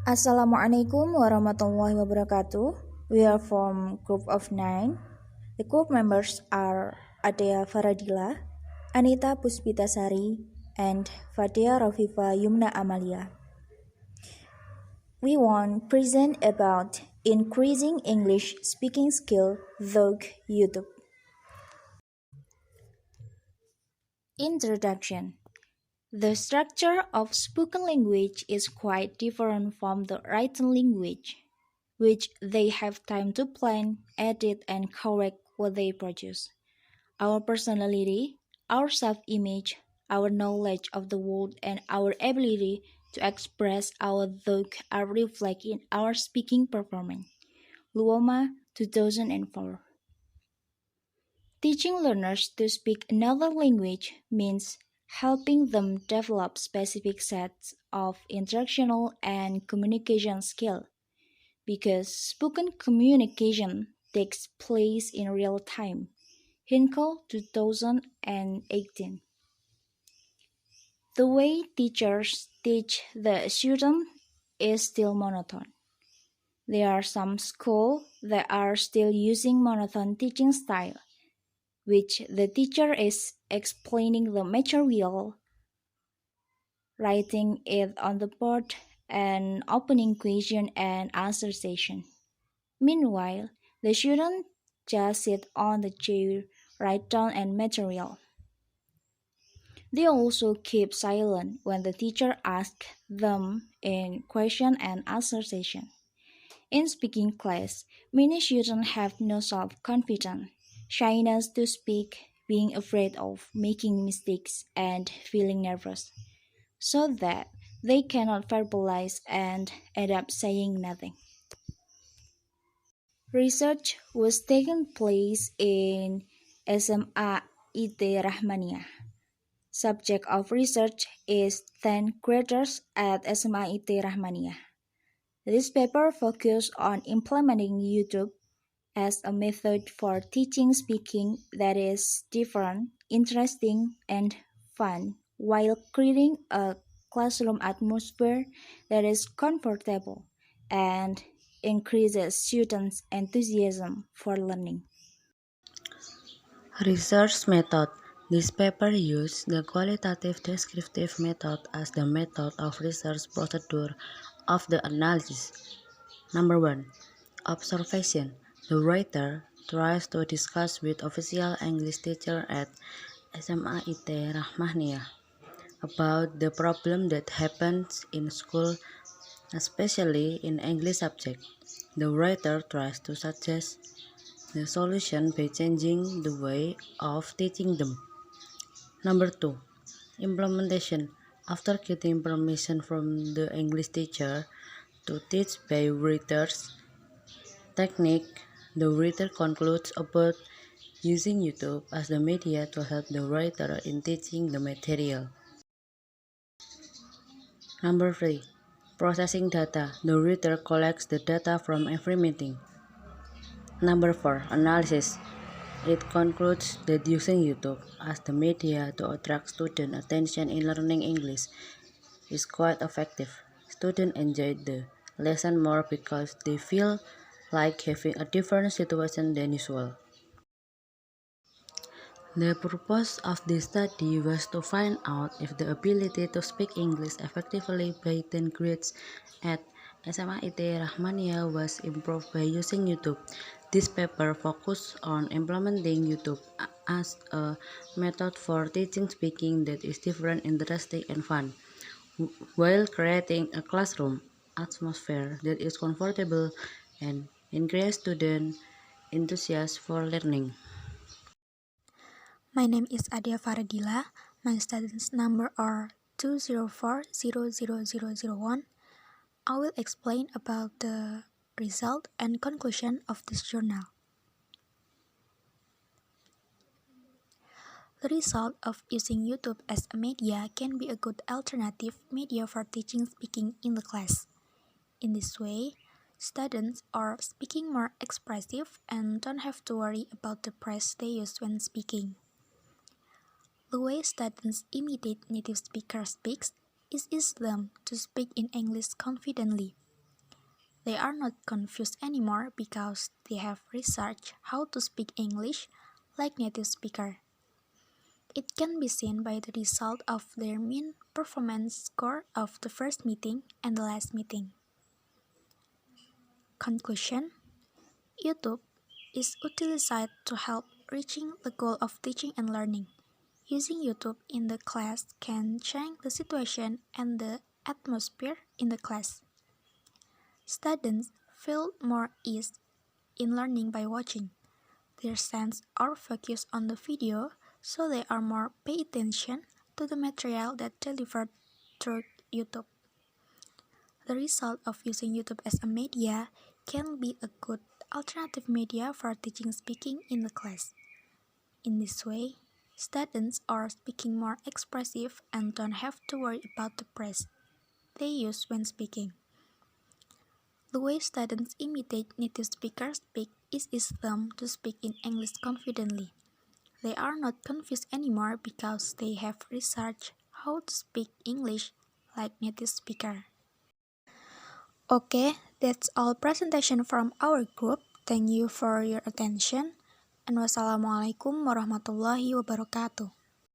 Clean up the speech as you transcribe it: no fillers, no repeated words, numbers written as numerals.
Assalamualaikum warahmatullahi wabarakatuh. We are from group of 9. The group members are Adea Faradila, Anita Puspita Sari, and Fadea Rofifa Yumna Amallia. We want present about increasing English speaking skill through YouTube. Introduction. The structure of spoken language is quite different from the written language, which they have time to plan, edit, and correct what they produce. Our personality, our self-image, our knowledge of the world, and our ability to express our thoughts are reflected in our speaking performance. Luoma, 2004. Teaching learners to speak another language means helping them develop specific sets of instructional and communication skills because spoken communication takes place in real time. Hinkle 2018. The way teachers teach the student is still monotone. There are some schools that are still using monotone teaching style, which the teacher is explaining the material, writing it on the board, and opening question and answer session. Meanwhile, the student just sit on the chair, write down and material. They also keep silent when the teacher asks them in question and answer session. In speaking class, many students have no self-confidence, shyness to speak, being afraid of making mistakes, and feeling nervous, so that they cannot verbalize and end up saying nothing. Research was taking place in SMA IT Rahmania. Subject of research is 10 graders at SMA IT Rahmania. This paper focused on implementing YouTube as a method for teaching speaking that is different, interesting, and fun, while creating a classroom atmosphere that is comfortable and increases students' enthusiasm for learning. Research method. This paper used the qualitative descriptive method as the method of research procedure of the analysis. Number 1. Observation. The writer tries to discuss with official English teacher at SMA IT Rahmania about the problem that happens in school, especially in English subject. The writer tries to suggest the solution by changing the way of teaching them. Number 2. Implementation. After getting permission from the English teacher to teach by writer's technique, the writer concludes about using YouTube as the media to help the writer in teaching the material. Number 3. Processing data. The writer collects the data from every meeting. Number 4. Analysis. It concludes that using YouTube as the media to attract student attention in learning English is quite effective. Students enjoy the lesson more because they feel like having a different situation than usual. The purpose of this study was to find out if the ability to speak English effectively by 10 grades at SMA IT Rahmania was improved by using YouTube. This paper focused on implementing YouTube as a method for teaching speaking that is different, interesting, and fun, while creating a classroom atmosphere that is comfortable and increase student enthusiasm for learning. My name is Adea Faradila. My students number are 204000001. I will explain about the result and conclusion of this journal. The result of using YouTube as a media can be a good alternative media for teaching speaking in the class. In this way, students are speaking more expressive and don't have to worry about the press they use when speaking. The way students imitate native speakers speaks is them to speak in English confidently. They are not confused anymore because they have researched how to speak English like native speaker. It can be seen by the result of their mean performance score of the first meeting and the last meeting. Conclusion: YouTube is utilized to help reaching the goal of teaching and learning. Using YouTube in the class can change the situation and the atmosphere in the class. Students feel more ease in learning by watching. Their sense are focused on the video, so they are more pay attention to the material that delivered through YouTube. The result of using YouTube as a media can be a good alternative media for teaching speaking in the class. In this way, students are speaking more expressive and don't have to worry about the praise they use when speaking. The way students imitate native speakers speak is them to speak in English confidently. They are not confused anymore because they have researched how to speak English like native speaker. Okay, that's all presentation from our group. Thank you for your attention and wassalamualaikum warahmatullahi wabarakatuh.